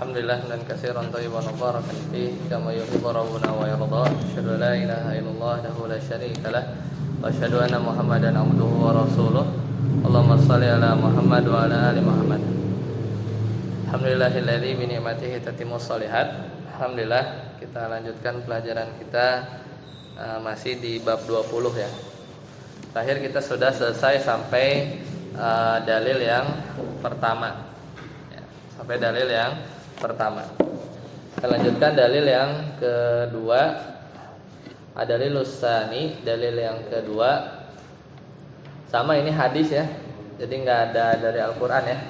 Alhamdulillah dan katsiran thayyiban mubarakan fi kama yuhibbu rabbuna wa yarda. Asyhadu an la ilaha illallah wahdahu la syarika lah wa asyhadu anna Muhammadan abduhu wa rasuluh. Allahumma shalli ala Muhammad wa ala ali Muhammad. Alhamdulillahilladzi bi ni'matihi tatimmus shalihat. Alhamdulillah, kita lanjutkan pelajaran kita masih di bab 20 ya. Terakhir kita sudah selesai sampai dalil yang pertama. Sampai dalil yang pertama. Kita lanjutkan dalil yang kedua. Dalilus tsani, dalil yang kedua. Sama ini hadis ya. Jadi enggak ada dari Al-Qur'an ya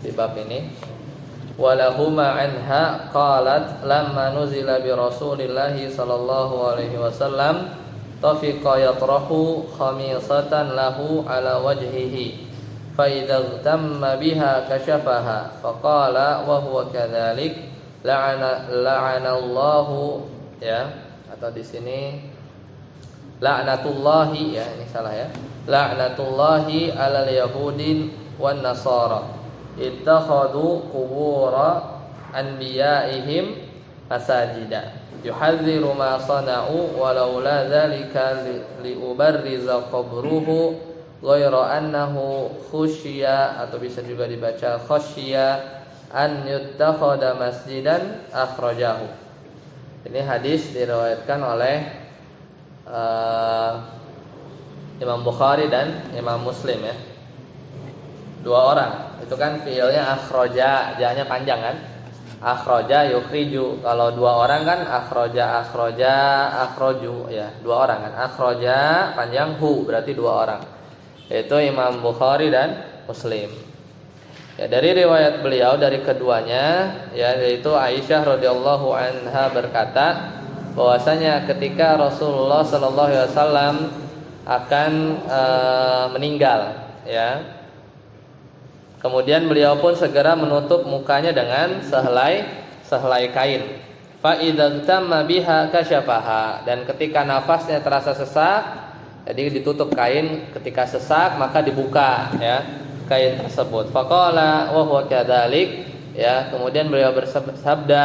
di bab ini. Walahuma anha qalat lamma nuzila bi Rasulillah sallallahu alaihi wasallam tafiqa yatrahu khamisatan lahu ala wajhihi fa idza tamma biha kashafaha faqala wa huwa kadzalik la'anallahu ya, atau di sini la'natullahi ya, ini salah ya, la'natullahi 'alal yahudin wan nasara ittakhadhu qubura anbiya'ihim masajida yuhadziru ma sana'u walaula dzalika liubarriza qabruhu ghayra annahu khusyiya, atau bisa juga dibaca khasyiya an yuttakhadha masjidan akhrajahu. Ini hadis diriwayatkan oleh Imam Bukhari dan Imam Muslim ya. Dua orang. Itu kan fiilnya akhraja, ja-nya panjang kan? Akhraja yukhriju. Kalau dua orang kan akhraja akhraju ya, dua orang kan. Akhraja panjang hu, berarti dua orang. Yaitu Imam Bukhari dan Muslim. Ya, dari riwayat beliau dari keduanya ya, yaitu Aisyah radhiyallahu anha berkata bahwasanya ketika Rasulullah sallallahu alaihi wasallam akan meninggal ya, kemudian beliau pun segera menutup mukanya dengan sehelai kain. Fa idza tamma biha kasyafaha, dan ketika nafasnya terasa sesak, jadi ditutup kain, ketika sesak maka dibuka ya kain tersebut. Faqala wa huwa kadzalik ya, kemudian beliau bersabda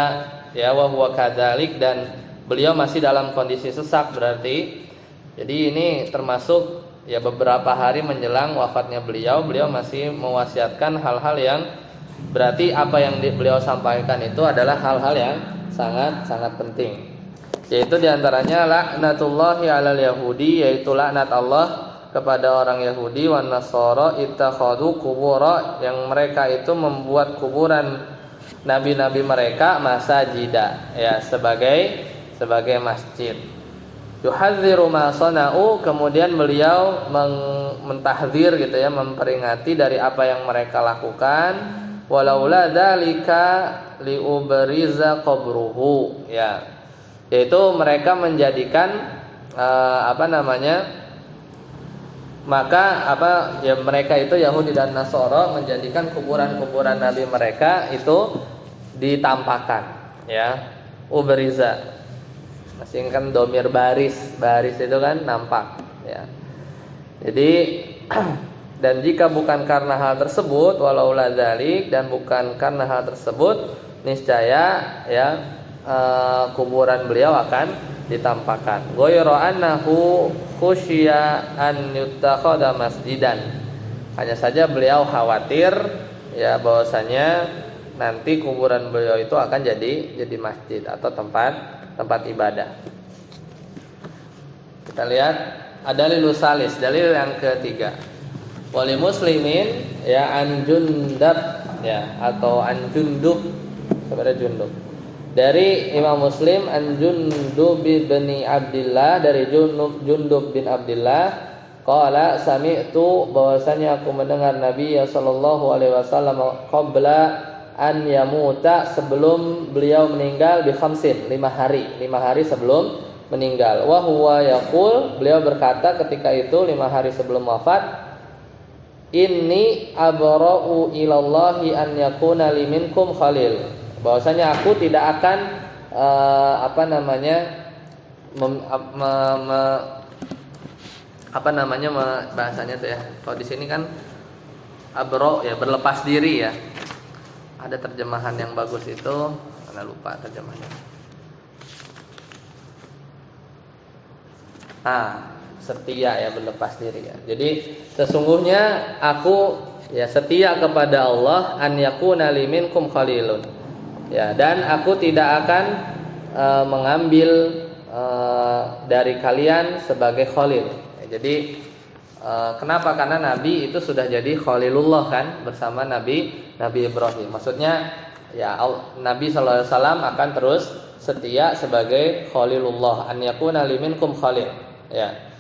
ya wa huwa kadzalik, dan beliau masih dalam kondisi sesak berarti. Jadi ini termasuk ya beberapa hari menjelang wafatnya beliau masih mewasiatkan hal-hal yang berarti apa yang beliau sampaikan itu adalah hal-hal yang sangat penting. Yaitu diantaranya laknatullahi alal yahudi, yaitu laknat Allah kepada orang Yahudi, wan nasara ittakhadhu qubura, yang mereka itu membuat kuburan nabi-nabi mereka masajida ya, sebagai masjid. Yuhadziru ma sana'u, kemudian beliau mentahdzir gitu ya, memperingati dari apa yang mereka lakukan. Walaula dzalika liubriza qabruhu ya, yaitu mereka menjadikan mereka itu Yahudi dan Nasara menjadikan kuburan-kuburan nabi mereka itu ditampakkan ya, ubriza. Masih kan domir baris itu kan nampak ya. Jadi dan jika bukan karena hal tersebut, walaula dzalik, dan bukan karena hal tersebut, niscaya ya kuburan beliau akan ditampakkan. Ghayra annahu khusyiya an yuttakhadha masjidan. Hanya saja beliau khawatir ya bahwasanya nanti kuburan beliau itu akan jadi masjid atau tempat ibadah. Kita lihat dalil salis, dalil yang ketiga. Wali muslimin ya an Jundab ya, atau an Jundub, sebenarnya Jundub. Dari Imam Muslim an Jundub bin Abdullah, dari Jundub bin Abdullah qala sami'tu, bahwasanya aku mendengar Nabi sallallahu alaihi wasallam qabla an yamuta, sebelum beliau meninggal, bi khamsin, 5 hari sebelum meninggal. Wa huwa yaqul, beliau berkata ketika itu 5 hari sebelum wafat, inni abra'u ilallahi an yakuna liminkum khalil, bahwasanya aku tidak akan bahasanya tuh ya, kalau di sini kan abro ya, berlepas diri ya. ada terjemahan yang bagus itu, karena lupa terjemahannya. Setia ya, berlepas diri ya. Jadi sesungguhnya aku ya setia kepada Allah, an yakuna li minkum khalilun. Ya, dan aku tidak akan mengambil dari kalian sebagai khalil. Ya, jadi kenapa? Karena Nabi itu sudah jadi Khalilullah kan, bersama Nabi Ibrahim. Maksudnya ya Nabi SAW akan terus setia sebagai Khalilullah, an yakuna li minkum khalil. Ya.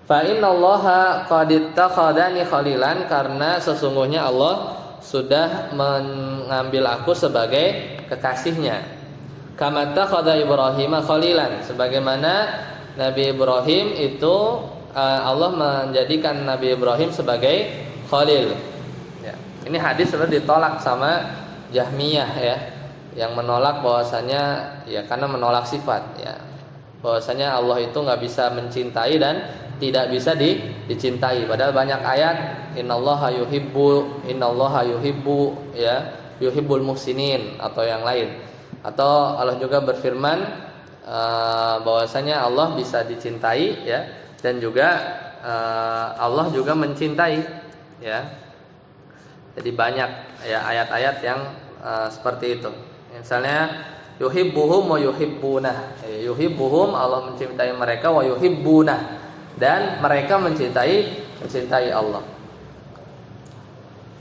Fa innallaha qad ittakhadani khalilan, karena sesungguhnya Allah sudah mengambil aku sebagai kekasihnya. Kama takhadha Ibrahim khalilan, sebagaimana Nabi Ibrahim itu Allah menjadikan Nabi Ibrahim sebagai khalil. Ya. Ini hadis sudah ditolak sama Jahmiyah ya, yang menolak bahwasanya ya karena menolak sifat ya, bahwasanya Allah itu nggak bisa mencintai dan tidak bisa dicintai. Padahal banyak ayat innallaha yuhibbu ya, yuhibbul muhsinin atau yang lain. Atau Allah juga berfirman bahwasanya Allah bisa dicintai ya, dan juga Allah juga mencintai ya. Jadi banyak ya ayat-ayat yang seperti itu. Misalnya yuhibbuhum wa yuhibbunah. Yuhibbuhum, Allah mencintai mereka, wa yuhibbunah, dan mereka mencintai Allah.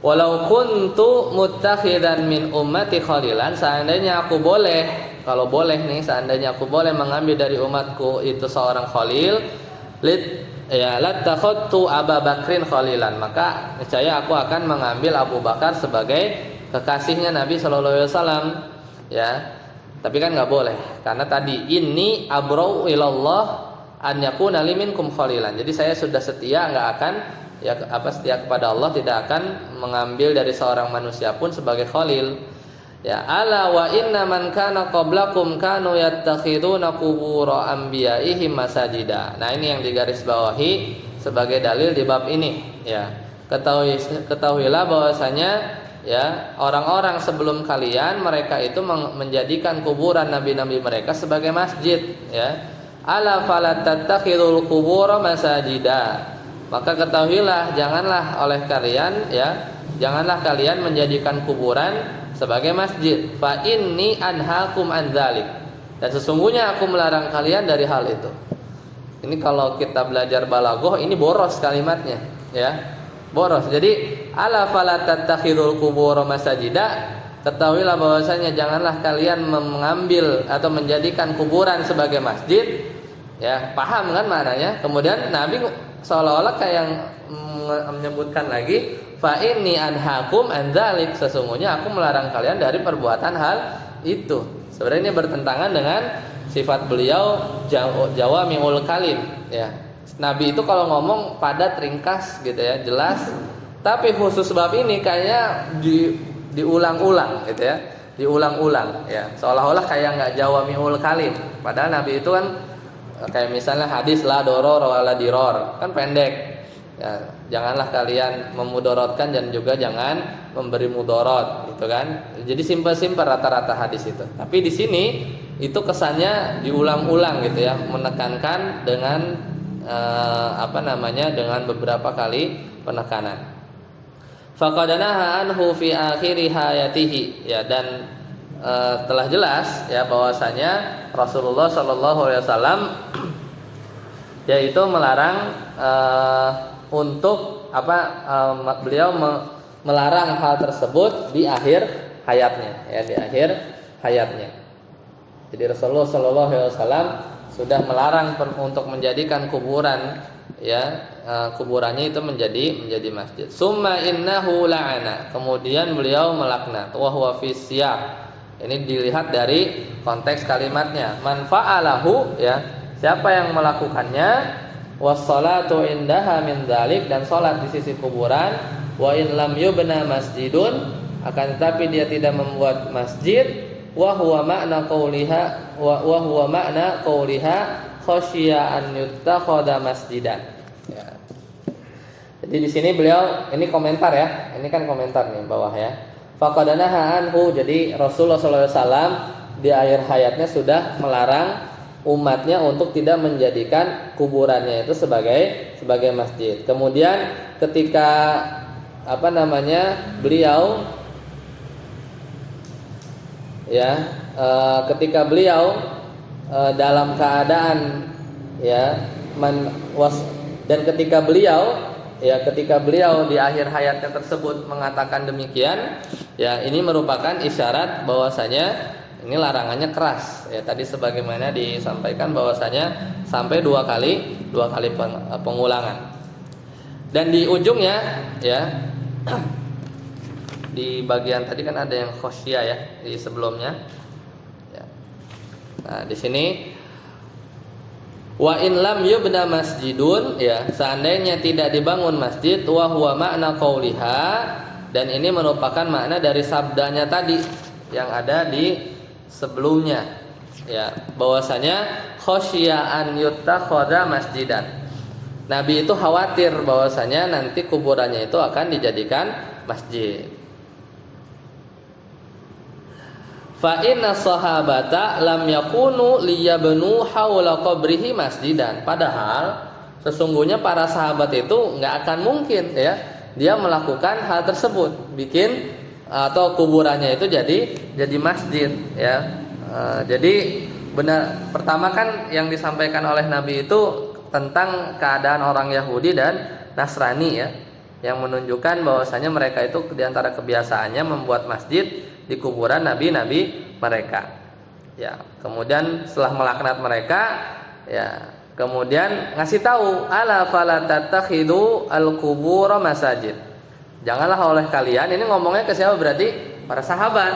Walau kuntu muttakhidan min ummati khalilan, seandainya aku boleh, kalau boleh nih, seandainya aku boleh mengambil dari umatku itu seorang khalil, lattakhadtu Abu Bakrin khalilan, maka niscaya aku akan mengambil Abu Bakar sebagai kekasihnya Nabi sallallahu alaihi wasallam ya. Tapi kan enggak boleh, karena tadi ini abrau ilallah an yakuna liminkum khalilan. Jadi saya sudah setia, enggak akan setia kepada Allah, tidak akan mengambil dari seorang manusia pun sebagai khalil. Ya, ala wa inna man kana qablakum kanu yattakhiduna qubur anbiya'ihim masajida. Nah, ini yang digarisbawahi sebagai dalil di bab ini ya. Ketahuilah bahwasanya ya, orang-orang sebelum kalian mereka itu menjadikan kuburan nabi-nabi mereka sebagai masjid ya. Ala fala tattakhidul qubur masajida. Maka ketahuilah, janganlah oleh kalian ya, janganlah kalian menjadikan kuburan sebagai masjid. Fa inni anhaakum an dzalik. Dan sesungguhnya aku melarang kalian dari hal itu. Ini kalau kita belajar balaghah, ini boros kalimatnya ya. Boros. Jadi ala fala tattakhidul qubur masajida, ketahuilah bahwasanya janganlah kalian mengambil atau menjadikan kuburan sebagai masjid. Ya, paham kan maknanya? Kemudian Nabi seolah-olah kayak yang menyebutkan lagi, fa inni anhaakum an dzalik, sesungguhnya aku melarang kalian dari perbuatan hal itu. Sebenarnya ini bertentangan dengan sifat beliau jawami'ul kalim ya. Nabi itu kalau ngomong padat, ringkas gitu ya, jelas. Tapi khusus bab ini kayaknya diulang-ulang gitu ya, diulang-ulang ya. Seolah-olah kayak enggak jawami'ul kalim. Padahal Nabi itu kan kayak misalnya hadis la doror wala diror, kan pendek. Ya, janganlah kalian memudorotkan dan juga jangan memberi mudorot, gitu kan. Jadi simpel-simpel rata-rata hadis itu. Tapi di sini itu kesannya diulang-ulang gitu ya, menekankan dengan dengan beberapa kali penekanan. Faqadanaha anhu fi akhiri hayatihi ya, dan telah jelas ya bahwasanya Rasulullah Shallallahu Alaihi Wasallam yaitu melarang beliau melarang hal tersebut di akhir hayatnya ya, di akhir hayatnya. Jadi Rasulullah Shallallahu Alaihi Wasallam sudah melarang untuk menjadikan kuburan ya, kuburannya itu menjadi masjid. Summa innahu la'ana, kemudian beliau melaknat, wa huwa fi siyaq. Ini dilihat dari konteks kalimatnya. Man fa'alahu ya, siapa yang melakukannya, wassalatu indaha min dzalik, dan salat di sisi kuburan, wa in lam yubna masjidun, akan tetapi dia tidak membuat masjid, wa huwa makna qauliha khasyiya an yuttakhadha masjidan ya. Jadi di sini beliau, ini komentar ya, ini kan komentar nih bawah ya. Faqadanaha anhu, jadi Rasulullah SAW di akhir hayatnya sudah melarang umatnya untuk tidak menjadikan kuburannya itu sebagai masjid. Kemudian ketika beliau ketika beliau dalam keadaan dan ketika beliau di akhir hayatnya tersebut mengatakan demikian, ini merupakan isyarat bahwasanya ini larangannya keras. Tadi sebagaimana disampaikan bahwasanya sampai dua kali pengulangan. Dan di ujungnya di bagian tadi kan ada yang khosyah di sebelumnya. Nah, di sini wa in lam yubna masjidun, seandainya tidak dibangun masjid, wa huwa makna qauliha, dan ini merupakan makna dari sabdanya tadi yang ada di sebelumnya, bahwasanya khosya an yuttakhadha masjidan. Nabi itu khawatir bahwasanya nanti kuburannya itu akan dijadikan masjid. Fa inna sahabata lam yakunu liyabnu haula qabrihi masjidan. Padahal sesungguhnya para sahabat itu nggak akan mungkin dia melakukan hal tersebut, bikin atau kuburannya itu jadi masjid, jadi benar, pertama kan yang disampaikan oleh Nabi itu tentang keadaan orang Yahudi dan Nasrani, yang menunjukkan bahwasanya mereka itu diantara kebiasaannya membuat masjid di kuburan nabi-nabi mereka. Kemudian setelah melaknat mereka, kemudian ngasih tahu, ala fala tattakhidu al-qubur masajid. Janganlah oleh kalian, ini ngomongnya ke siapa berarti? Para sahabat.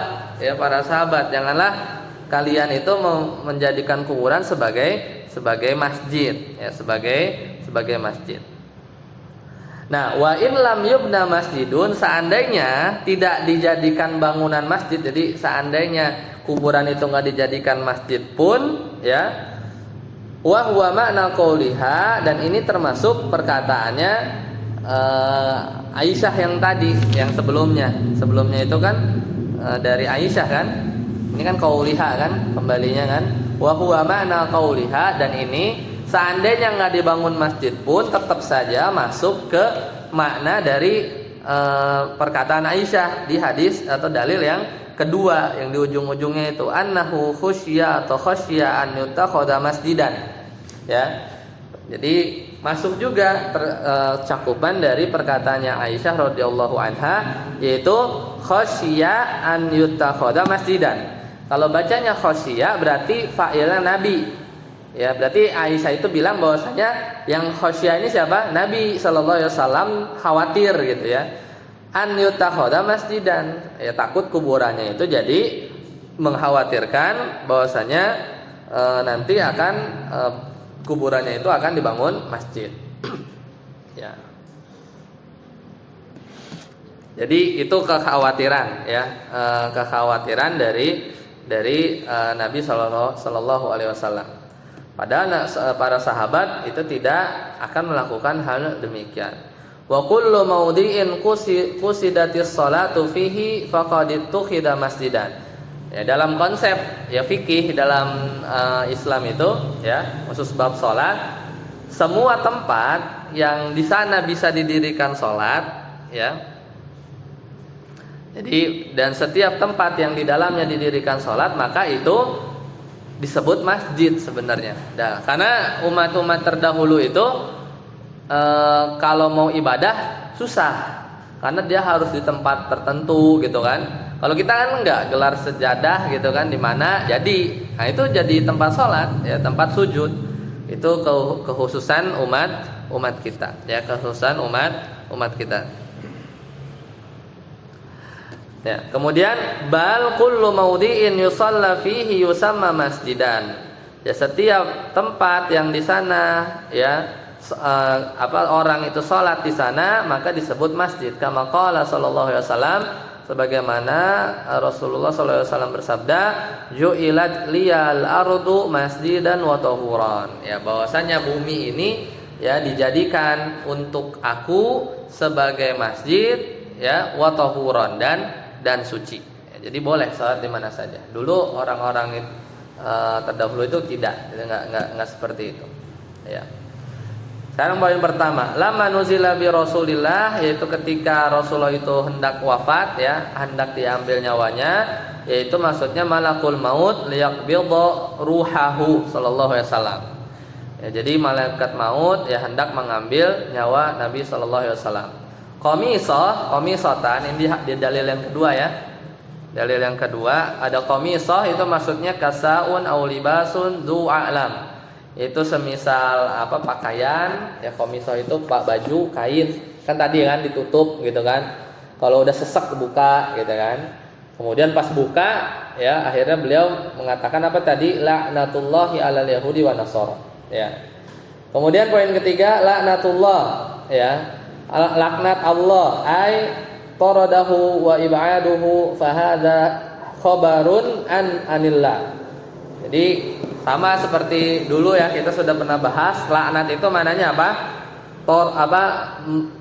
Para sahabat, janganlah kalian itu menjadikan kuburan sebagai masjid, sebagai masjid. Nah, wa in lam yubna masjidun, seandainya tidak dijadikan bangunan masjid, jadi seandainya kuburan itu enggak dijadikan masjid pun, wa huwa makna qauliha, dan ini termasuk perkataannya Aisyah yang tadi, yang sebelumnya itu kan dari Aisyah kan, ini kan qauliha kan, kembalinya kan, wa huwa makna qauliha, dan ini seandainya nggak dibangun masjid pun tetap saja masuk ke makna dari perkataan Aisyah di hadis atau dalil yang kedua yang di ujung-ujungnya itu, annahu khusya atau khosya an yutakhadha masjidan. Jadi masuk juga cakupan dari perkataannya Aisyah radhiyallahu anha, yaitu khosya an yutakhadha masjidan. Kalau bacanya khosya berarti fa'ilnya Nabi. Berarti Aisyah itu bilang bahwasanya yang khosyah ini siapa? Nabi sallallahu alaihi wasallam khawatir gitu an yutakhadha masjidan, takut kuburannya itu jadi mengkhawatirkan bahwasanya nanti akan kuburannya itu akan dibangun masjid. Jadi itu kekhawatiran kekhawatiran dari Nabi sallallahu alaihi wasallam. Padahal para sahabat itu tidak akan melakukan hal demikian. Wa kullu mawdi'in qusidatis sholatu fihi faqad ittukhidha masjidan. Dalam konsep fikih dalam Islam itu khusus bab salat, semua tempat yang di sana bisa didirikan salat, jadi dan setiap tempat yang di dalamnya didirikan salat, maka itu disebut masjid sebenarnya. Karena umat-umat terdahulu itu kalau mau ibadah susah, karena dia harus di tempat tertentu gitu kan. Kalau kita kan enggak, gelar sejadah gitu kan, di mana jadi, nah itu jadi tempat sholat, tempat sujud. Itu kekhususan umat kita, kekhususan umat kita. Kemudian bal kullu mawdi'in yusalla fihi yusamma masjidan. Setiap tempat yang di sana orang itu salat di sana maka disebut masjid. Kama qala sallallahu alaihi wasallam, sebagaimana Rasulullah sallallahu alaihi wasallam bersabda, ju'ilat liyal ardu masjidan wa tahuran. Bahwasanya bumi ini dijadikan untuk aku sebagai masjid wa tahuran, dan suci. Jadi boleh sholat di mana saja. Dulu orang-orang terdahulu itu tidak, nggak seperti itu. Ya. Sekarang poin pertama, lama nuzila bi Rasulillah, yaitu ketika Rasulullah itu hendak wafat, ya, hendak diambil nyawanya, yaitu maksudnya malakul maut liyaqbidha ruhahu sallallahu alaihi wasallam. Ya, jadi malaikat maut ya hendak mengambil nyawa Nabi sallallahu alaihi wasallam. Qamisatan ini di dalil yang kedua ya. Dalil yang kedua ada qamisah itu maksudnya kasaun aw libasun dzu a'lam. Itu semisal pakaian ya, qamisah itu baju kain kan tadi kan ditutup gitu kan. Kalau udah sesek buka gitu kan. Kemudian pas buka ya akhirnya beliau mengatakan apa tadi, la'natullahi 'alal yahudi wa nasara ya. Kemudian poin ketiga laknatullah ya. Laknat Allah ay taradahu wa ib'aduhu fahadha khabarun anillah. Jadi sama seperti dulu ya, kita sudah pernah bahas laknat itu mananya apa?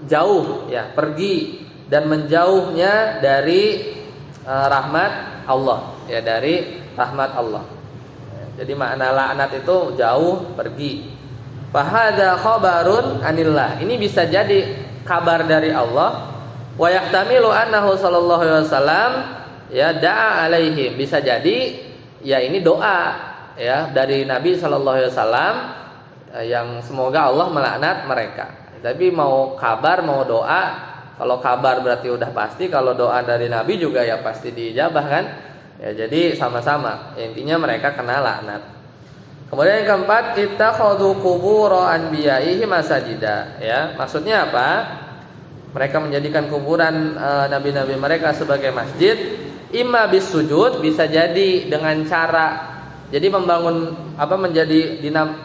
Jauh ya, pergi dan menjauhnya dari rahmat Allah ya, dari rahmat Allah. Jadi makna laknat itu jauh, pergi. Fahadha khabarun anillah. Ini bisa jadi kabar dari Allah. Wa yahtamilu annahu sallallahu alaihi wasallam ya da'a alaihim, bisa jadi ya ini doa ya dari Nabi sallallahu alaihi wasallam yang semoga Allah melaknat mereka. Tapi mau kabar mau doa, kalau kabar berarti udah pasti, kalau doa dari Nabi juga ya pasti diijabah kan? Ya jadi sama-sama. Intinya mereka kena laknat. Kemudian yang keempat, ittakhadhu qubur anbiya'ihi masajida ya. Maksudnya apa? Mereka menjadikan kuburan nabi-nabi mereka sebagai masjid. Imma bis sujud, bisa jadi dengan cara jadi membangun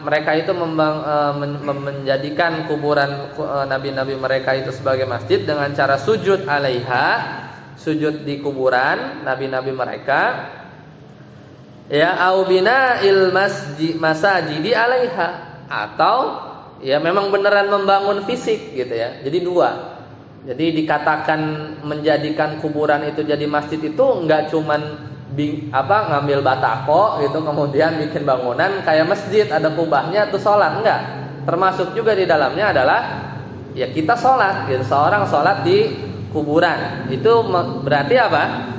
mereka itu menjadikan kuburan nabi-nabi mereka itu sebagai masjid dengan cara sujud alaiha, sujud di kuburan nabi-nabi mereka. Ya, au bina'il masajidi alaiha, atau ya memang beneran membangun fisik gitu ya. Jadi dua. Jadi dikatakan menjadikan kuburan itu jadi masjid itu enggak cuman ngambil batako gitu kemudian bikin bangunan kayak masjid ada kubahnya tuh sholat, enggak. Termasuk juga di dalamnya adalah ya kita sholat gitu, seorang sholat di kuburan. Itu berarti apa?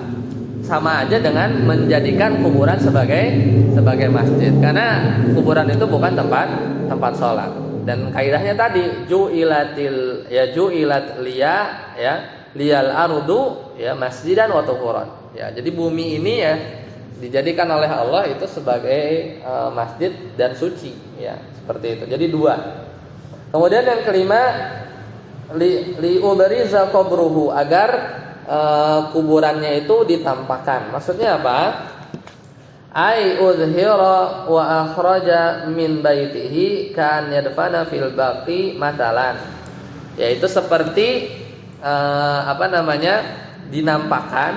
Sama aja dengan menjadikan kuburan sebagai masjid, karena kuburan itu bukan tempat sholat. Dan kaidahnya tadi ju'ilat liyal ardu ya masjidan wa tuhuran. Ya, jadi bumi ini ya dijadikan oleh Allah itu sebagai masjid dan suci ya, seperti itu. Jadi dua. Kemudian yang kelima li ubariza qabruhu, agar kuburannya itu ditampakkan. Maksudnya apa? Ai udhira wa akhraja min baitihi kan yadfana fil baqi matalan. Yaitu seperti dinampakkan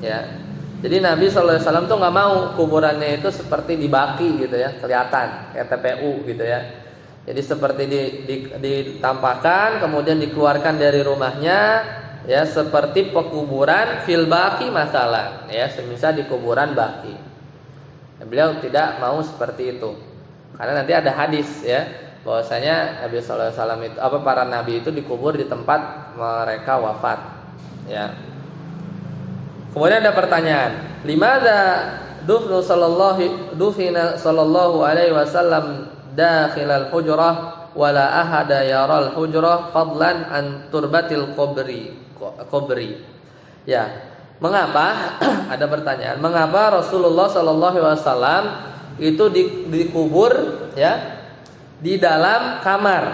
ya. Jadi Nabi sallallahu alaihi wasallam tuh enggak mau kuburannya itu seperti di baqi gitu ya, kelihatan kayak TPU gitu ya. Jadi seperti ditampakkan kemudian dikeluarkan dari rumahnya ya, seperti pekuburan fil baqi masalah ya, semisal di kuburan baqi. Beliau tidak mau seperti itu, karena nanti ada hadis ya bahwasanya Nabi sallallahu alaihi wasallam itu para nabi itu dikubur di tempat mereka wafat ya. Kemudian ada pertanyaan, limadza dufina sallallahu alaihi wasallam dakhilal hujrah wala ahada yaral hujrah fadlan an turbatil qabri ya. Mengapa ada pertanyaan, mengapa Rasulullah sallallahu alaihi wasallam itu dikubur ya di dalam kamar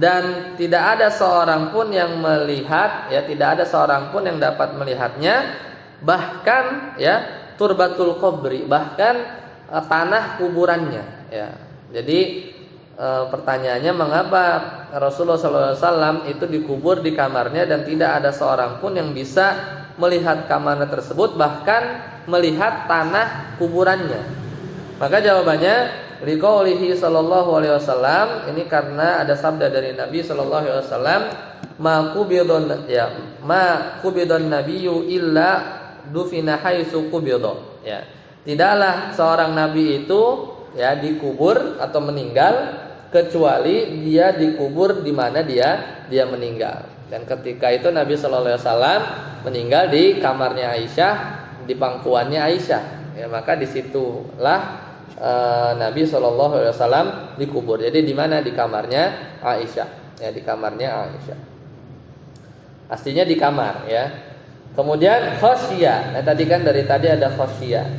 dan tidak ada seorang pun yang melihat ya, tidak ada seorang pun yang dapat melihatnya, bahkan ya turbatul qabri, bahkan tanah kuburannya ya. Jadi pertanyaannya, mengapa Rasulullah sallallahu alaihi wasallam itu dikubur di kamarnya dan tidak ada seorang pun yang bisa melihat kamarnya tersebut, bahkan melihat tanah kuburannya? Maka jawabannya liqaulihi sallallahu alaihi wasallam, ini karena ada sabda dari Nabi sallallahu alaihi wasallam, ma qubidun nabiyyu illa dufina haitsu qubida, ya. Tidaklah seorang nabi itu ya dikubur atau meninggal kecuali dia dikubur di mana dia meninggal. Dan ketika itu Nabi sallallahu alaihi wasallam meninggal di kamarnya Aisyah, di pangkuannya Aisyah. Ya, maka disitulah Nabi sallallahu alaihi wasallam dikubur. Jadi di mana? Di kamarnya Aisyah. Ya, di kamarnya Aisyah. Aslinya di kamar, ya. Kemudian khosyia. Nah, tadi kan dari tadi ada khosyia.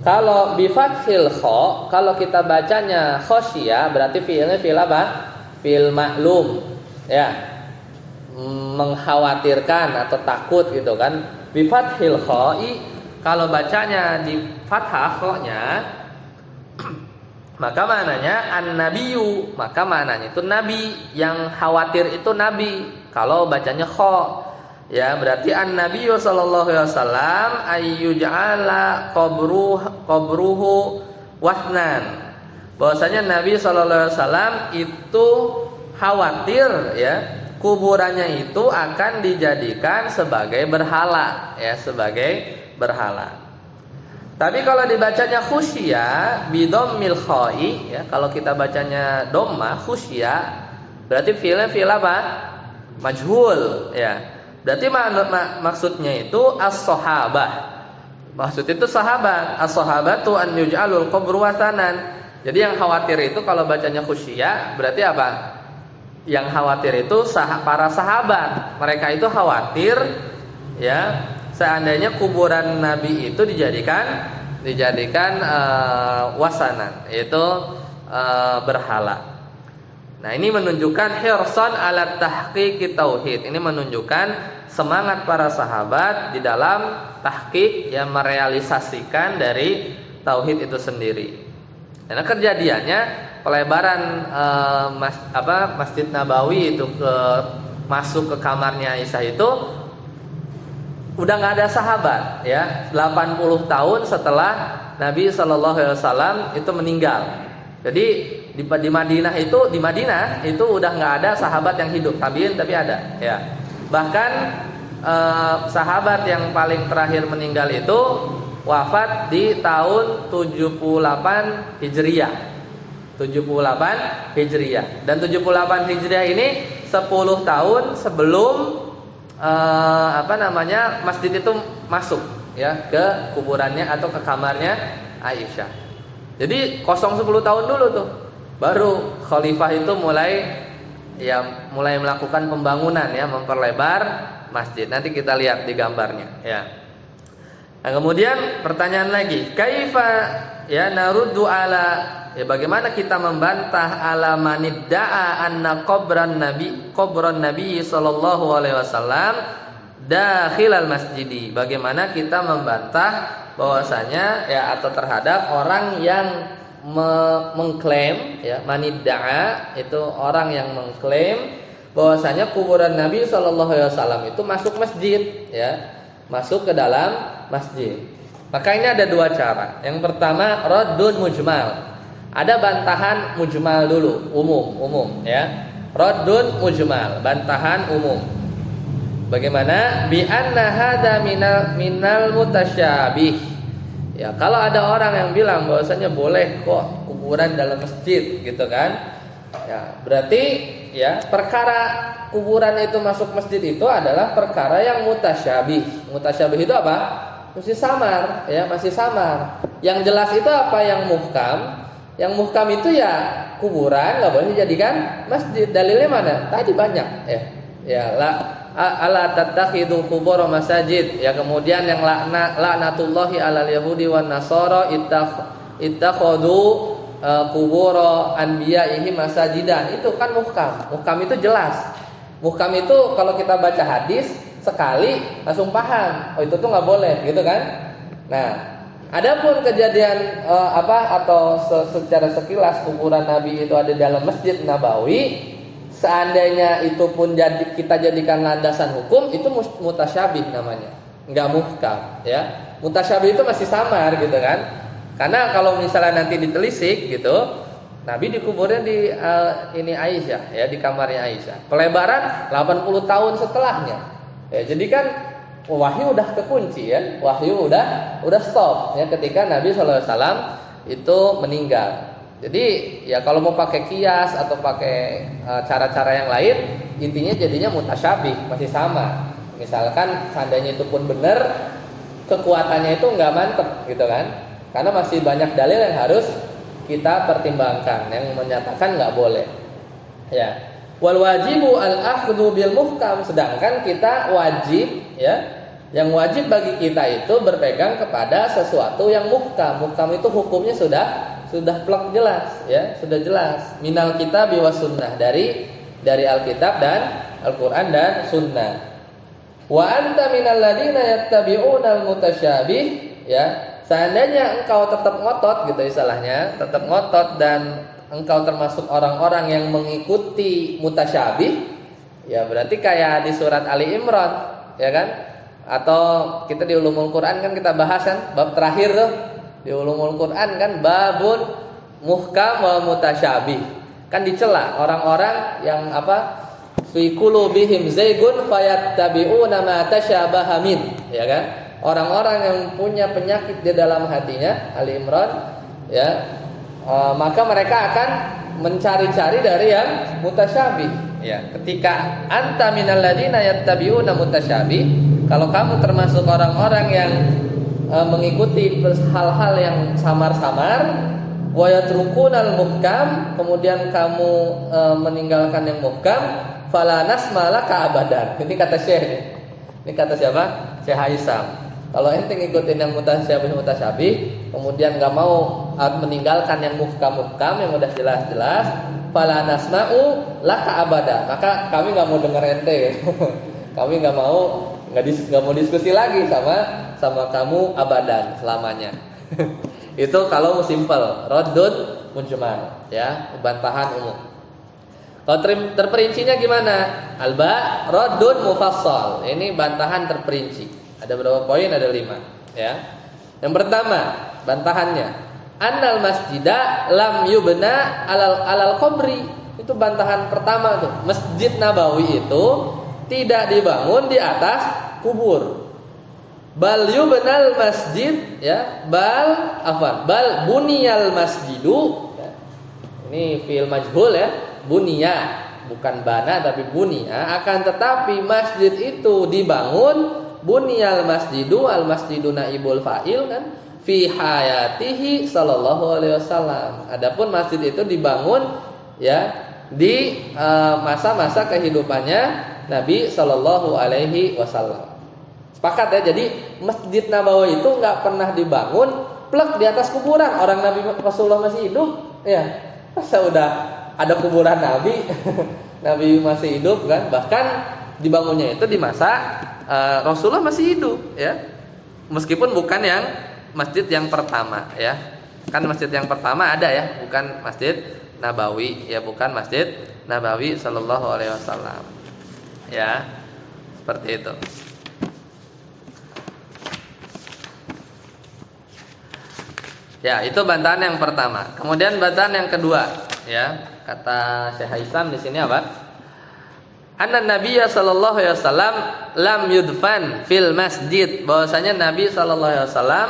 Kalau bi fathil kha, kalau kita bacanya khosyia berarti fiilnya fiil apa? Fiil maklum. Ya. Mengkhawatirkan atau takut gitu kan. Bi fathil kha'i, kalau bacanya di fathah kha-nya maka maknanya an-nabiyyu, maka maknanya itu nabi, yang khawatir itu nabi. Kalau bacanya kha, ya berarti an-nabiyyu sallallahu alaihi wasallam ayyuj'ala qabruhu wasnan. Bahwasanya Nabi sallallahu alaihi wasallam itu khawatir ya kuburannya itu akan dijadikan sebagai berhala, ya sebagai berhala. Tapi kalau dibacanya khusyya bidammil kha'i, ya kalau kita bacanya dhamma khusyya berarti fiilnya fiil apa? Majhul, ya. Berarti maksudnya itu as-sahabah. Maksud itu sahabat. As-sahabatu an yuj'alul qabru wasanan. Jadi yang khawatir itu kalau bacanya khusyya berarti apa? Yang khawatir itu para sahabat. Mereka itu khawatir ya seandainya kuburan Nabi itu dijadikan wasanan, yaitu berhala. Nah, ini menunjukkan hirsan ala tahqiq tauhid. Ini menunjukkan semangat para sahabat di dalam tahqiq, yang merealisasikan dari tauhid itu sendiri. Karena kejadiannya pelebaran Masjid Nabawi itu masuk ke kamarnya Aisyah itu udah nggak ada sahabat, ya 80 tahun setelah Nabi Shallallahu Alaihi Wasallam itu meninggal. Jadi di Madinah itu udah nggak ada sahabat yang hidup, tabiin tapi ada, ya. Bahkan sahabat yang paling terakhir meninggal itu wafat di tahun 78 Hijriah. 78 Hijriah. Dan 78 Hijriah ini 10 tahun sebelum masjid itu masuk ya ke kuburannya atau ke kamarnya Aisyah. Jadi kosong 10 tahun dulu tuh. Baru khalifah itu mulai melakukan pembangunan, ya, memperlebar masjid. Nanti kita lihat di gambarnya, ya. Nah, kemudian pertanyaan lagi, kaifa ya naruddu ala, ya bagaimana kita membantah ala manidda'a anna qabran nabi sallallahu alaihi wasallam dakhilal masjidi. Bagaimana kita membantah bahwasanya ya atau terhadap orang yang mengklaim, ya, manidda'a itu orang yang mengklaim bahwasanya kuburan Nabi sallallahu alaihi wasallam itu masuk masjid, ya, masuk ke dalam masjid. Maka ini ada dua cara. Yang pertama raddun mujmal. Ada bantahan mujmal dulu, umum, ya. Raddun mujmal, bantahan umum. Bagaimana? Bi anna hada minal mutasyabih. Ya, kalau ada orang yang bilang bahwasanya boleh kok kuburan dalam masjid, gitu kan? Ya, berarti ya perkara kuburan itu masuk masjid itu adalah perkara yang mutasyabih. Mutasyabih itu apa? Masih samar, ya, masih samar. Yang jelas itu apa? Yang muhkam. Yang muhkam itu ya kuburan nggak boleh dijadikan masjid. Dalilnya mana? Tadi banyak, ya. Ya, ala tattakhidul qubur masajid. Ya, kemudian yang laknatullahi alal yahudi wan nasara ittakhadhu qubur anbiya'ihi masajidan. Itu kan muhkam. Muhkam itu jelas. Muhkam itu kalau kita baca hadis sekali langsung paham. Oh, itu tuh nggak boleh, gitu kan? Nah, adapun kejadian atau secara sekilas kuburan Nabi itu ada dalam Masjid Nabawi, seandainya itu pun kita jadikan landasan hukum, itu mutasyabih namanya, nggak muhkam, ya. Mutasyabih itu masih samar, gitu kan? Karena kalau misalnya nanti ditelisik, gitu, Nabi dikuburnya di ini Aisyah, ya, di kamarnya Aisyah. Pelebaran 80 tahun setelahnya. Ya, jadi kan wahyu udah kekunci ya, wahyu udah stop ya ketika Nabi SAW itu meninggal. Jadi ya kalau mau pakai kias atau pakai cara-cara yang lain, intinya jadinya mutasyabih, masih sama. Misalkan seandainya itu pun benar, kekuatannya itu nggak mantep gitu kan, karena masih banyak dalil yang harus kita pertimbangkan yang menyatakan nggak boleh. Ya, wal wajibu al akhdhu bil muhkam, sedangkan kita wajib ya, yang wajib bagi kita itu berpegang kepada sesuatu yang muhkam. Muhkam itu hukumnya sudah plek jelas ya, sudah jelas. Minal kitab wa sunnah, dari Alkitab dan Al-Qur'an dan sunnah. Wa anta minal ladina yattabi'una al-mutasyabih ya. Seandainya engkau tetap ngotot gitu istilahnya, tetap ngotot dan engkau termasuk orang-orang yang mengikuti mutasyabih, ya berarti kayak di surat Ali Imran, ya kan? Atau kita di Ulumul Quran kan kita bahas kan bab terakhir tuh di Ulumul Quran kan babun muhkam wal mutasyabih. Kan dicela orang-orang yang apa? Fi qulubihim zaygun fayattabi'una ma tasyabaha min, ya kan? Orang-orang yang punya penyakit di dalam hatinya, Ali Imran, ya, maka mereka akan mencari-cari dari yang mutasyabih. Ya, ketika anta minal ladina yattabi'una mutasyabih, kalau kamu termasuk orang-orang yang mengikuti hal-hal yang samar-samar, wa yatrukunal muhkam, kemudian kamu meninggalkan yang muhkam, fala nasmalaka abadan. Ini kata Syekh. Ini kata siapa? Syekh Haisam. Kalau ente ngikutin yang mutasyabih, kemudian enggak mau meninggalkan yang muhkam yang udah jelas-jelas, fala nasma'u laka abada. Maka kami enggak mau dengar ente. Kami enggak mau diskusi lagi sama kamu abadan selamanya. Itu kalau simple, raddun mujmal ya, bantahan umum. Kalau terperincinya gimana? Alba raddun mufassal. Ini bantahan terperinci. Ada berapa poin? Ada 5 ya. Yang pertama, bantahannya annal masjida lam yubna alal qabri. Itu bantahan pertama tuh. Masjid Nabawi itu tidak dibangun di atas kubur. Bal yubnal masjid ya, bal buniyal masjidu ya. Ini fi'il majhul ya, buniya, bukan bana tapi buniya. Akan tetapi masjid itu dibangun, buniyal masjidu, al masjidu naibul fa'il kan, fi hayatihi sallallahu alaihi wasallam. Adapun masjid itu dibangun ya di masa-masa kehidupannya Nabi sallallahu alaihi wasallam. Sepakat ya, jadi Masjid Nabawi itu nggak pernah dibangun plek di atas kuburan orang Nabi Rasulullah masih hidup, ya. Masa udah ada kuburan Nabi, Nabi masih hidup kan? Bahkan dibangunnya itu di masa Rasulullah masih hidup, ya. Meskipun bukan yang masjid yang pertama, ya. Kan masjid yang pertama ada ya, bukan Masjid Nabawi, ya, bukan Masjid Nabawi sallallahu alaihi wasallam. Ya. Seperti itu. Ya, itu bantahan yang pertama. Kemudian bantahan yang kedua, ya. Kata Syekh Haisam di sini apa? Anna Nabiyya sallallahu alaihi wasallam lam yudfan fil masjid. Bahwasanya Nabi sallallahu alaihi wasallam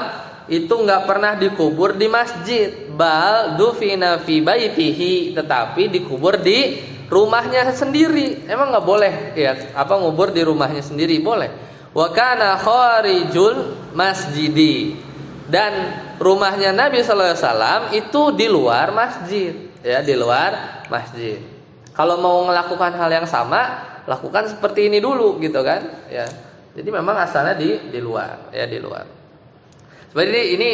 itu enggak pernah dikubur di masjid, bal dufina fi baitihi, tetapi dikubur di rumahnya sendiri. Emang enggak boleh ya apa ngubur di rumahnya sendiri? Boleh. Wa kana kharijul masjidi. Dan rumahnya Nabi sallallahu alaihi wasallam itu di luar masjid, ya, di luar masjid. Kalau mau melakukan hal yang sama, lakukan seperti ini dulu gitu kan, ya. Jadi memang asalnya di luar, ya, di luar. Seperti ini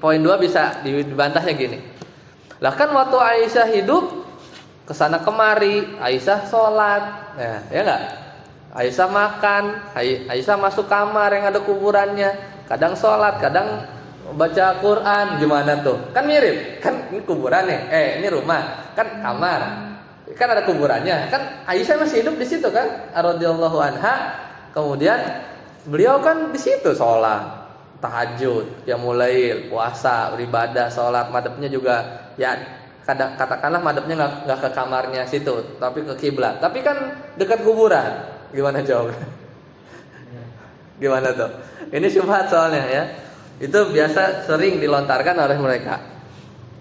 poin 2 bisa dibantahnya gini. Lah kan waktu Aisyah hidup kesana kemari, Aisyah sholat, ya enggak? Aisyah makan, Aisyah masuk kamar yang ada kuburannya, kadang sholat, kadang baca Quran, gimana tuh? Kan mirip, kan ini kuburan nih, ini rumah, kan kamar, kan ada kuburannya, kan Aisyah masih hidup di situ kan, radhiyallahu anha. Kemudian beliau kan di situ sholat, tahajud, qiyamul lail, puasa, beribadah, sholat, madhabnya juga, ya katakanlah madhabnya nggak ke kamarnya situ, tapi ke kiblat, tapi kan dekat kuburan, gimana jawabnya? Gimana tuh? Ini syubhat soalnya ya. Itu biasa sering dilontarkan oleh mereka.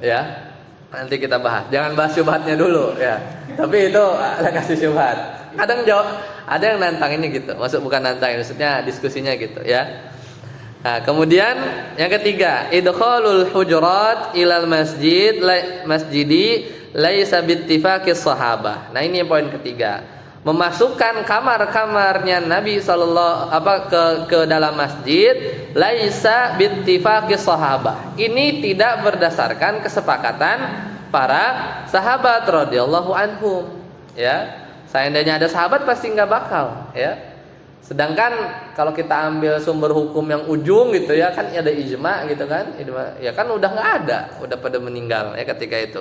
Ya. Nanti kita bahas. Jangan bahas syubhatnya dulu ya. Tapi itu ada kasih syubhat. Ada yang nantang ini gitu. Bukan nantang, maksudnya diskusinya gitu ya. Nah, kemudian yang ketiga, idkhalul hujurat ilal masjidi laisa bittifaqis sahabah. Nah, ini poin ketiga. Memasukkan kamar-kamarnya Nabi ke dalam masjid laisa bittifaqis sahabah. Ini tidak berdasarkan kesepakatan para sahabat radhiyallahu anhum, ya. Seandainya ada sahabat pasti enggak bakal, ya. Sedangkan kalau kita ambil sumber hukum yang ujung gitu ya, kan ada ijma gitu kan. Ya kan udah enggak ada, udah pada meninggal ya ketika itu.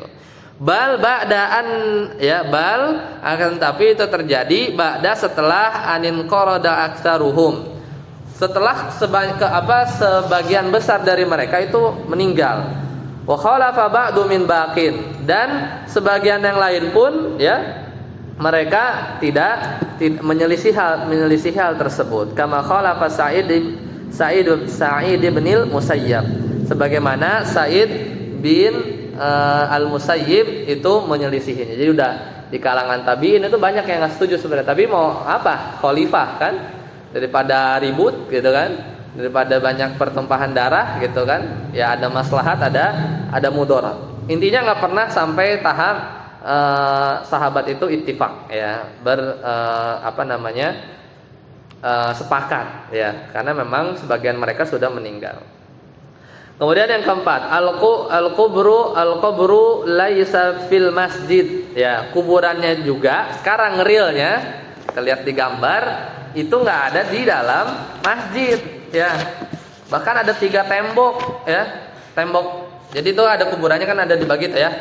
Bal akan tapi itu terjadi ba'da setelah anin qarada aktsaruhum. Setelah sebagian besar dari mereka itu meninggal. Wa khalafa ba'du min baqin, dan sebagian yang lain pun ya mereka tidak menyelisih hal tersebut. Kama khalafa Sa'id bin Musayyab, sebagaimana Sa'id bin Al-Musayyib itu menyelisihinya. Jadi udah di kalangan tabi'in itu banyak yang enggak setuju sebenarnya, tapi mau apa? Khalifah kan, daripada ribut gitu kan, daripada banyak pertumpahan darah gitu kan. Ya ada maslahat, ada mudarat. Intinya enggak pernah sampai tahap sahabat itu ittifaq ya, sepakat ya, karena memang sebagian mereka sudah meninggal. Kemudian yang keempat, al-qubru laisa fil masjid ya, kuburannya juga sekarang realnya kita lihat di gambar itu enggak ada di dalam masjid ya. Bahkan ada 3 tembok ya, tembok. Jadi itu ada kuburannya kan ada dibagi tuh ya.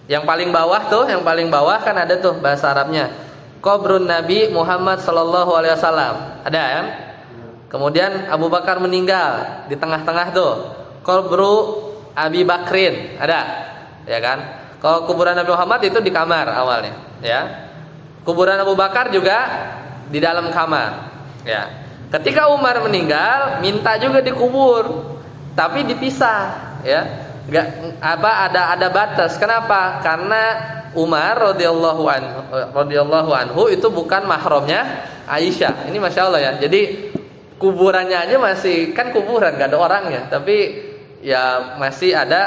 Yang paling bawah kan ada tuh bahasa Arabnya. Kubrun Nabi Muhammad sallallahu alaihi wasallam. Ada ya? Kemudian Abu Bakar meninggal di tengah-tengah tuh. Kubru Abi Bakrin, ada. Ya kan? Kalau kuburan Nabi Muhammad itu di kamar awalnya, ya. Kuburan Abu Bakar juga di dalam kamar, ya. Ketika Umar meninggal, minta juga dikubur, tapi dipisah, ya. Ada batas. Kenapa? Karena Umar radhiyallahu anhu itu bukan mahramnya Aisyah. Ini masya Allah ya. Jadi kuburannya aja masih kan kuburan, nggak ada orangnya, tapi ya masih ada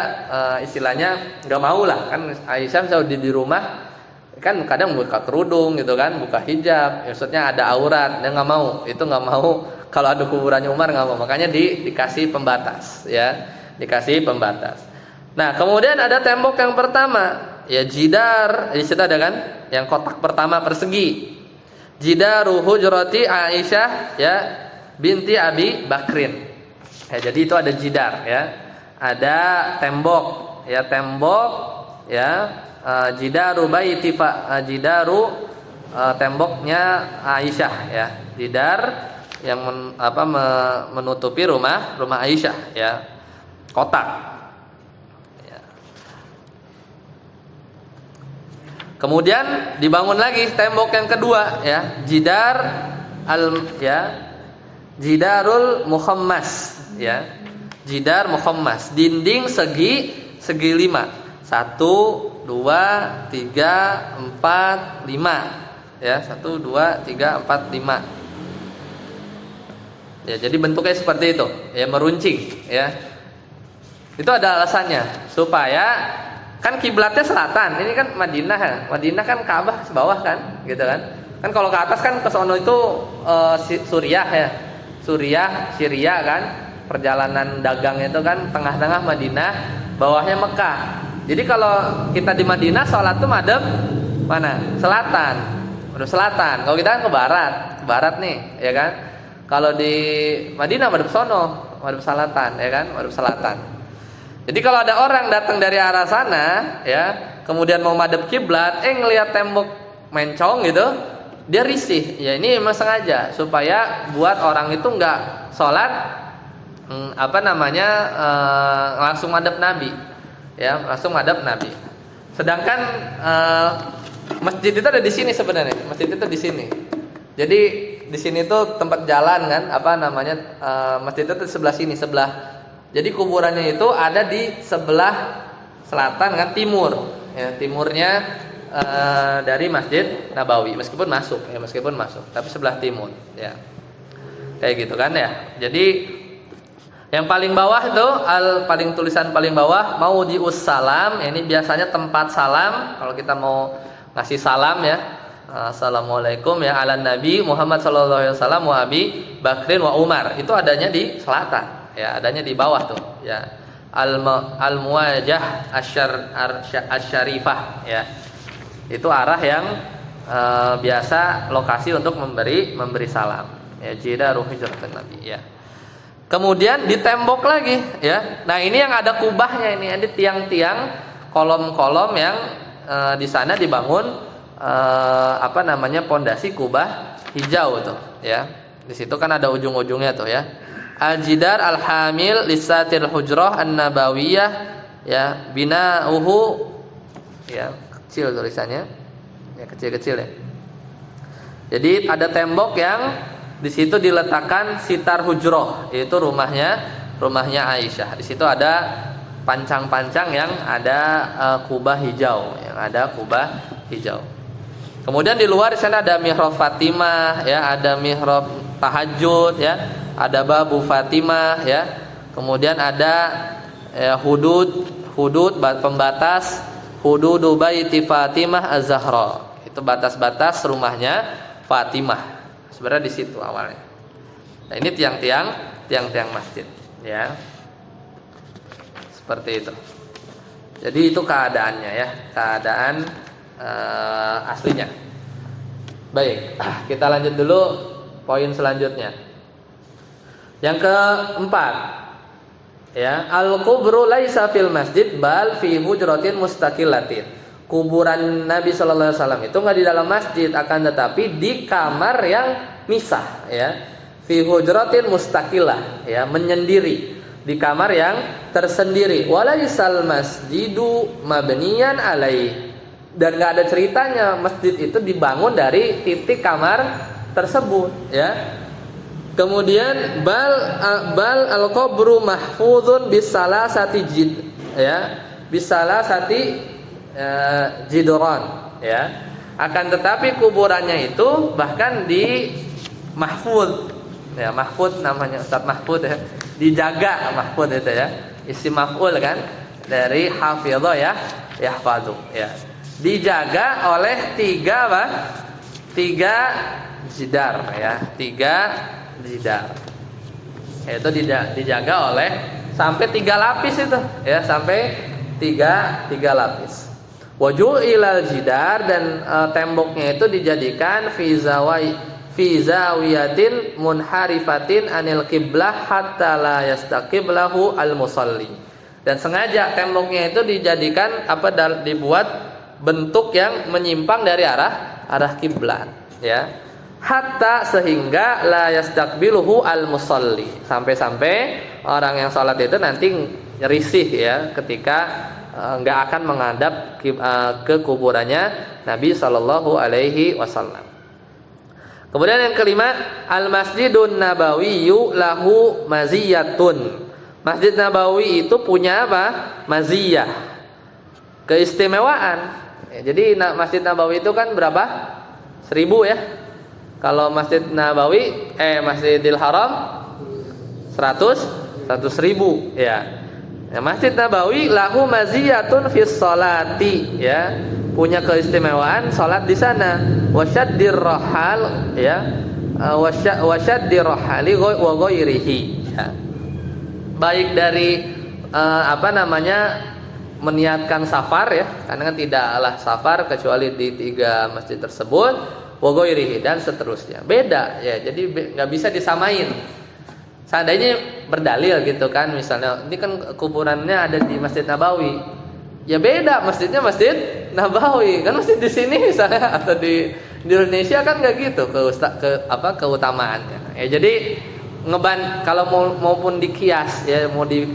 istilahnya nggak mau lah kan. Aisyah misalnya di rumah kan kadang buka kerudung gitu kan, buka hijab, maksudnya ada aurat, dia nggak mau. Itu nggak mau. Kalau ada kuburannya Umar nggak mau, makanya dikasih pembatas, ya, dikasih pembatas. Nah, kemudian ada tembok yang pertama, ya jidar, di situ ada kan, yang kotak pertama persegi. Jidaru hujrati Aisyah, ya, binti Abi Bakrin. Ya, jadi itu ada jidar, ya. Ada tembok, ya, jidaru baiti jidaru temboknya Aisyah, ya. Jidar yang menutupi rumah Aisyah, ya. Kotak. Kemudian dibangun lagi tembok yang kedua, ya, jidarul mukhammas, ya, jidar mukhammas, dinding segi 5, 1, 2, 3, 4, 5, ya, 1, 2, 3, 4, 5, ya, jadi bentuknya seperti itu, ya, meruncing, ya. Itu ada alasannya supaya kan kiblatnya selatan, ini kan Madinah kan Ka'bah bawah kan, gitu kan. Kan kalau ke atas kan ke sono itu Suriah ya. Syria kan. Perjalanan dagang itu kan tengah-tengah Madinah, bawahnya Mekah. Jadi kalau kita di Madinah salat tuh madhep mana? Selatan. Madhep selatan. Kalau kita kan ke barat nih, ya kan. Kalau di Madinah madhep sono, madhep selatan, ya kan, madhep selatan. Jadi kalau ada orang datang dari arah sana, ya, kemudian mau madhep kiblat, ngelihat tembok mencong gitu, dia risih. Ya ini memang sengaja supaya buat orang itu enggak sholat langsung madhep Nabi, ya, langsung madhep Nabi. Sedangkan masjid itu ada di sini sebenarnya, masjid itu di sini. Jadi di sini tuh tempat jalan kan, apa namanya, masjid itu sebelah sini, sebelah. Jadi kuburannya itu ada di sebelah selatan kan, timur. Ya, timurnya dari Masjid Nabawi, meskipun masuk, tapi sebelah timur. Ya, kayak gitu kan ya. Jadi yang paling bawah itu tulisan paling bawah Maudius salam. Ini biasanya tempat salam kalau kita mau ngasih salam ya. Assalamualaikum ya ala Nabi Muhammad sallallahu alaihi wasallam wa Abi Bakrin wa Umar. Itu adanya di selatan, ya, adanya di bawah tuh, ya. Al-Muwajah Asy-Syarifah, ya. Itu arah yang biasa lokasi untuk memberi salam. Ya, jidaru hujratun Nabi, ya. Kemudian di tembok lagi, ya. Nah, ini yang ada kubahnya, ini ada tiang-tiang, kolom-kolom yang di sana dibangun pondasi kubah hijau tuh, ya. Di situ kan ada ujung-ujungnya tuh, ya. Al-Jidar al-Hamil lisatil hujrah an-nabawiyah, ya, binauhu, ya, kecil tulisannya. Ya, kecil-kecil ya. Jadi ada tembok yang di situ diletakkan sitar hujroh, yaitu rumahnya Aisyah. Di situ ada pancang-pancang yang ada kubah hijau, Kemudian di luar di sana ada mihrab Fatimah, ya, ada mihrab tahajud, ya, ada babu Fatimah, ya. Kemudian ada hudud pembatas hududu baiti Fatimah Az-Zahra. Itu batas-batas rumahnya Fatimah. Sebenarnya di situ awalnya. Nah, ini tiang-tiang masjid, ya. Seperti itu. Jadi itu keadaannya, ya, keadaan aslinya. Baik, kita lanjut dulu poin selanjutnya. Yang keempat, ya, al-qubru laisa fil masjid bal fi hujratin mustaqillatin. Kuburan Nabi sallallahu alaihi wasallam itu enggak di dalam masjid, akan tetapi di kamar yang misah, ya. Fi hujratin mustaqillah, ya, menyendiri, di kamar yang tersendiri. Walaisal masjidu mabniyan alai. Dan enggak ada ceritanya masjid itu dibangun dari titik kamar tersebut, ya. Kemudian bal al-qabru mahfuzun bisalasati jidran, ya. Akan tetapi kuburannya itu bahkan di mahfuz, ya, mahfuz namanya Ustaz Mahfuz, ya, dijaga. Mahfuz itu, ya, isim maf'ul kan dari hafidha, ya, yahfazu, ya, dijaga oleh tiga jidar, ya, tiga jidar, yaitu dijaga oleh sampai 3 lapis itu, ya, sampai tiga lapis. Waju'ilal jidar, dan temboknya itu dijadikan fi zawiyatin munharifatin anil qiblah hatta la yastaqiblahu al musalli. Dan sengaja temboknya itu dijadikan dibuat bentuk yang menyimpang dari arah kiblat, ya. Hatta sehingga la yastaqbiluhu al musalli, sampai orang yang sholat itu nanti risih, ya, ketika enggak akan menghadap ke kuburannya Nabi sallallahu alaihi wasallam. Kemudian yang kelima, al-Masjidun Nabawiyyu lahu maziyatun. Masjid Nabawi itu punya apa? Maziyah, keistimewaan. Ya, jadi Masjid Nabawi itu kan berapa? 1000, ya. Kalau Masjid Nabawi Masjidil Haram 100.000, ya. Ya, Masjid Nabawi lahu maziyatun fis sholati, ya, punya keistimewaan salat di sana. Wasyaddir rahal, ya, wasyaddir rahali wa ghairihi, ya. Baik dari meniatkan safar, ya, karena kan tidaklah safar kecuali di 3 masjid tersebut, wa ghairihi, dan seterusnya. Beda, ya. Jadi enggak bisa disamain. Seandainya berdalil gitu kan, misalnya ini kan kuburannya ada di Masjid Nabawi, ya beda masjidnya Masjid Nabawi, kan masjid di sini misalnya, atau di Indonesia kan nggak gitu keutamaannya. Ya, jadi kalau maupun di kias, ya, mau di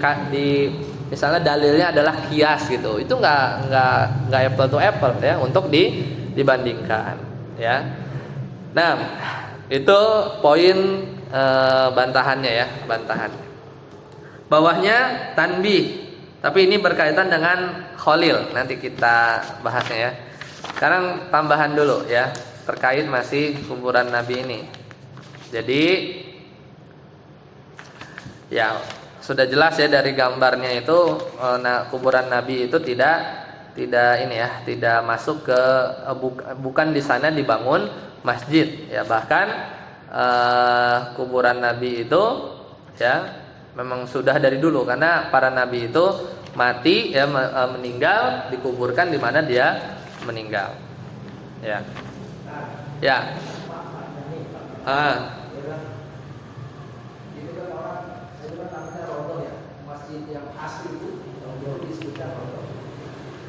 misalnya dalilnya adalah kias gitu, itu nggak apple to apple, ya, untuk dibandingkan, ya. Nah, Itu poin bantahannya ya, bantahan. Bawahnya tanbih. Tapi ini berkaitan dengan Khalil. Nanti kita bahasnya ya. Sekarang tambahan dulu ya, terkait masih kuburan Nabi ini. Jadi ya sudah jelas ya dari gambarnya itu, kuburan Nabi itu tidak ini ya, tidak masuk ke bukan di sana dibangun masjid ya. Bahkan kuburan Nabi itu ya memang sudah dari dulu, karena para nabi itu mati ya, meninggal dikuburkan di mana dia meninggal. Ya. Ya. Itu kan orang, itu kan namanya rondo ya, masjid yang asli itu, rondo disebutkan rondo,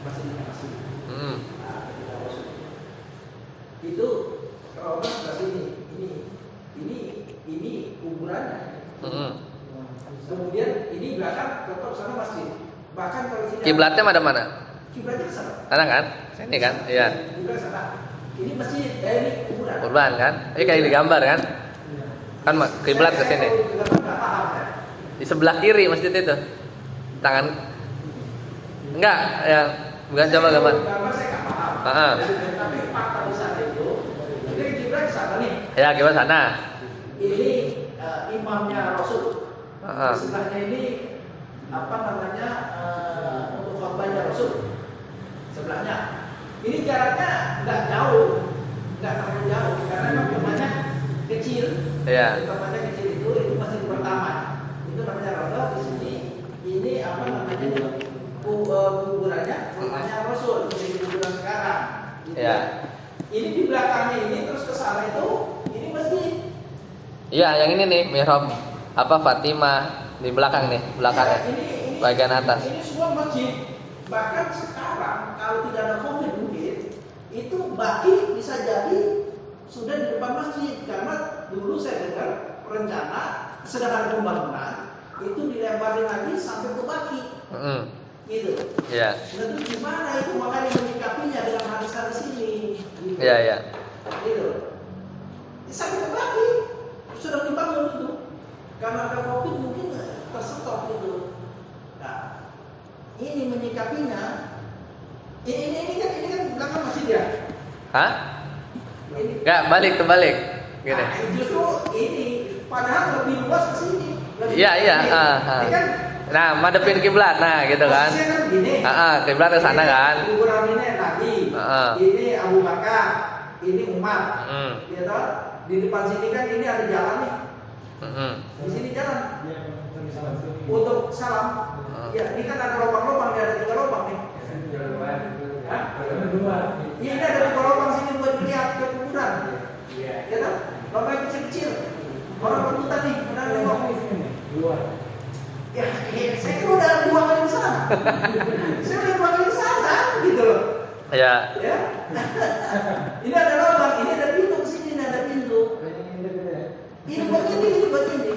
masjid yang asli. Nah, itu rondo sebelah sini, ini kuburannya. Kemudian ini belakang tetap sana masjid. Bahkan kalau sini kiblatnya mana? Kiblatnya ke sana. Sana kan? Sini kan? Iya. Kiblat sana. Ini masjid, ini kuburan. Kuburan kan? Ini kayak digambar kan? Kan kiblat ke sini. Di sebelah kiri masjid itu. Tangan enggak ya, bukan coba gambar. Gambar saya enggak paham. Tapi fakta besar itu, ini kiblat ke sana nih. Ya, kiblat sana. Ini imamnya Rasul. Di sebelahnya ini apa namanya, untuk khotbahnya Rasul. Sebelahnya. Ini jaraknya nggak jauh, nggak terlalu jauh karena memang tempatnya kecil. Iya. Tempatnya kecil itu masih pertama. Itu namanya rondo. Di sini ini apa namanya, kuburannya rumahnya Rasul, jadi kuburan sekarang. Gitu. Iya. Ini di belakangnya ini terus ke sana itu ini masjid. Iya, yang ini nih mihrab apa Fatimah di belakang nih, belakangnya. Ya, ini bagian atas. Ini semua masjid. Bahkan sekarang kalau tidak ada COVID mungkin itu baki bisa jadi sudah di depan masjid, karena dulu saya dengar rencana sedang ada pembangunan itu dilebarin lagi sampai ke baki. Gitu. Iya. Nah, itu gimana itu, makanya menyikapinya dengan hadis-hadis ini. Gitu. Iya, iya. Gitu. Sampai ke baki sudah dibangun itu. Karena ada COVID mungkin terstop itu. Nah, ini menyikapinya. Ini kan belakang masjid ya. Hah? Ini. Enggak, balik. Gini. Nah, justru ini padahal lebih luas ke sini. Iya. Ini kan, nah, madepin kiblat. Nah, gitu kan. Kan gini. Kiblat ke sana kan. Kuburan ini Nabi. Ini Abu Bakar, ini Umar. Ya toh? Di depan sini kan ini ada jalan nih. Di sini jalan. Untuk salam. Ya, ini kan ada lubang-lubang, ada 3 lubang nih. Iya, ini ada 3 lubang sini buat lihat ke kuburan. Ya kan? Lubang kecil-kecil. Orang rebutan nih, ada nengok. Ya, saya kan udah 2 kali di sana. Saya udah 2 kali di sana, gitu loh. Ya. Ya. Ini ada lubang, ini ada pintu ke sini, ada pintu. Ini buat ini.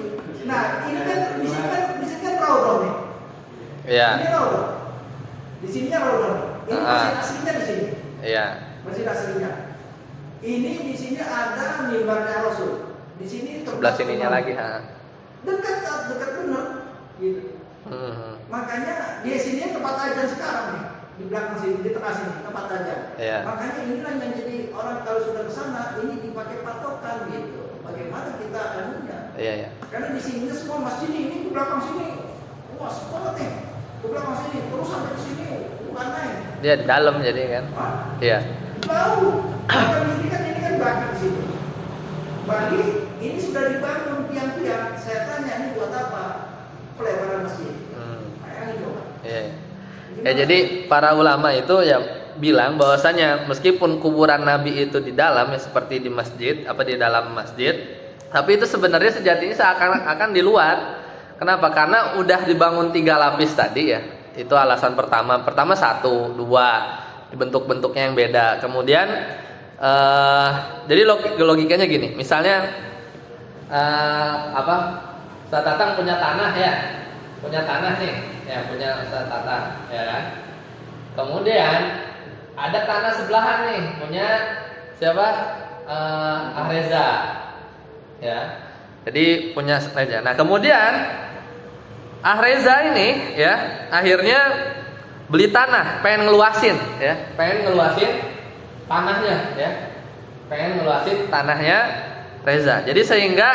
Nah, ini kan di sini kan raudhah nih. Iya. Ini raudhah. Di sininya raudhah. Ini masjid aslinya di sini. Iya. Masjid aslinya. Ini di sini ada mimbarnya Rasul. Di sini Sebelah sininya lagi, Dekat benar. Gitu. Makanya di sini tempat ajan sekarang nih. Di belakang sini, di tengah sini tempat ajan. Iya. Makanya inilah yang jadi orang kalau sudah ke sana ini dipakai patokan gitu. Bagaimana kita anunya? Iya. Karena di sini semua masjid ini di belakang sini. Luas banget nih. Ke belakang sini terus sampai ke sini. Bukan main. Dia di dalam jadi kan. Iya. Tahu. Ini kan belakang sini. Bagi ini sudah dibangun tiang-tiang. Saya tanya ini buat apa? Pelebaran masjid. Bayangin coba. Iya. Ya, jadi para ulama itu ya bilang bahwasanya meskipun kuburan Nabi itu di dalam ya seperti di masjid, di dalam masjid, tapi itu sebenarnya sejatinya seakan-akan di luar. Kenapa? Karena udah dibangun 3 lapis tadi ya. Itu alasan pertama. Pertama 1, 2, bentuk-bentuknya yang beda. Kemudian jadi logikanya gini. Misalnya Ustaz Tatang punya tanah ya. Punya tanah nih. Ya, punya Ustaz Tatang, ya kan? Kemudian ada tanah sebelahan nih, punya siapa? Ahreza. Ya. Jadi punya reza. Nah, kemudian Reza ini ya, akhirnya beli tanah, pengen ngeluasin ya, pengen ngeluasin tanahnya ya. Pengen ngeluasin tanahnya Reza. Jadi sehingga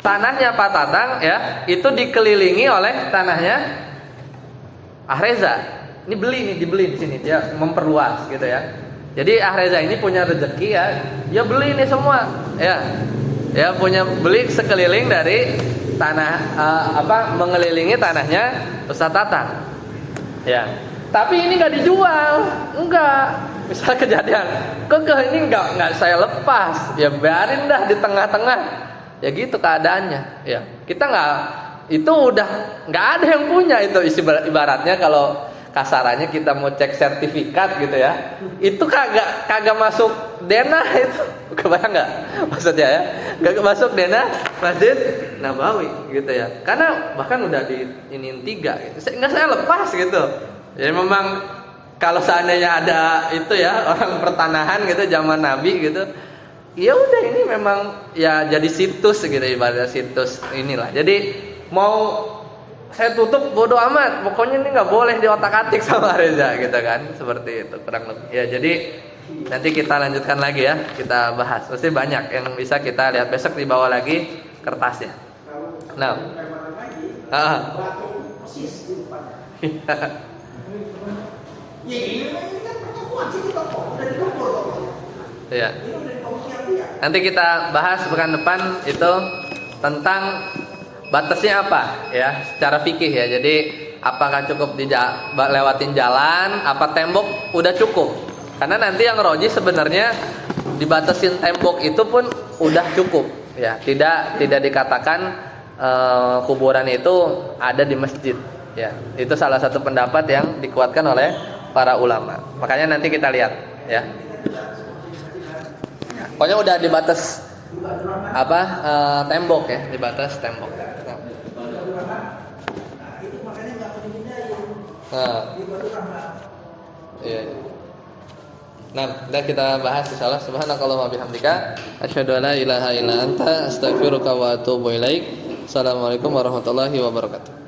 tanahnya Pak Tatang ya, itu dikelilingi oleh tanahnya Reza. Ini beli nih, dibeli di sini, dia memperluas gitu ya. Jadi Reza ini punya rezeki ya, dia beli ini semua ya. Ya punya beli sekeliling dari tanah mengelilingi tanahnya Ustaz Tatang. Ya. Tapi ini nggak dijual, enggak. Misal kejadian, kekeh ini nggak saya lepas, ya biarin dah di tengah-tengah. Ya gitu keadaannya. Ya kita nggak, itu udah nggak ada yang punya itu ibaratnya kalau kasarannya kita mau cek sertifikat gitu ya, itu kagak masuk denah itu, kebayang nggak maksudnya ya, kagak masuk denah Masjid Nabawi gitu ya, karena bahkan udah di ini 3 gitu. Nggak saya lepas gitu. Jadi memang kalau seandainya ada itu ya orang pertanahan gitu zaman Nabi gitu, ya udah ini memang ya jadi situs gitu, ibaratnya situs inilah. Jadi mau saya tutup bodoh amat, pokoknya ini nggak boleh diotak-atik sama Reza gitu kan, seperti itu kurang lebih. Ya jadi nanti kita lanjutkan lagi ya, kita bahas. Pasti banyak yang bisa kita lihat, besok dibawa lagi kertasnya. Nah, persis di depannya. Ya ini kan pertemuan sih kita kok udah dikumpul kok. Iya. Ini udah dikumpul dia. Nanti kita bahas pekan depan itu tentang batasnya apa ya secara fikih ya. Jadi apakah cukup lewatin jalan, apa tembok udah cukup? Karena nanti yang roji sebenarnya dibatasin tembok itu pun udah cukup ya. Tidak dikatakan kuburan itu ada di masjid ya. Itu salah satu pendapat yang dikuatkan oleh para ulama. Makanya nanti kita lihat ya. Pokoknya udah dibatas tembok ya, dibatas tembok. Itu makanya nggak boleh dipindahin. Nah, Di Batu Rahmat. iya. Nah, udah kita bahas insyaallah. Subhanakallahumma bihamdika asyhadu an la ilaha illa anta astaghfiruka wa atubu ilaik. Assalamualaikum warahmatullahi wabarakatuh.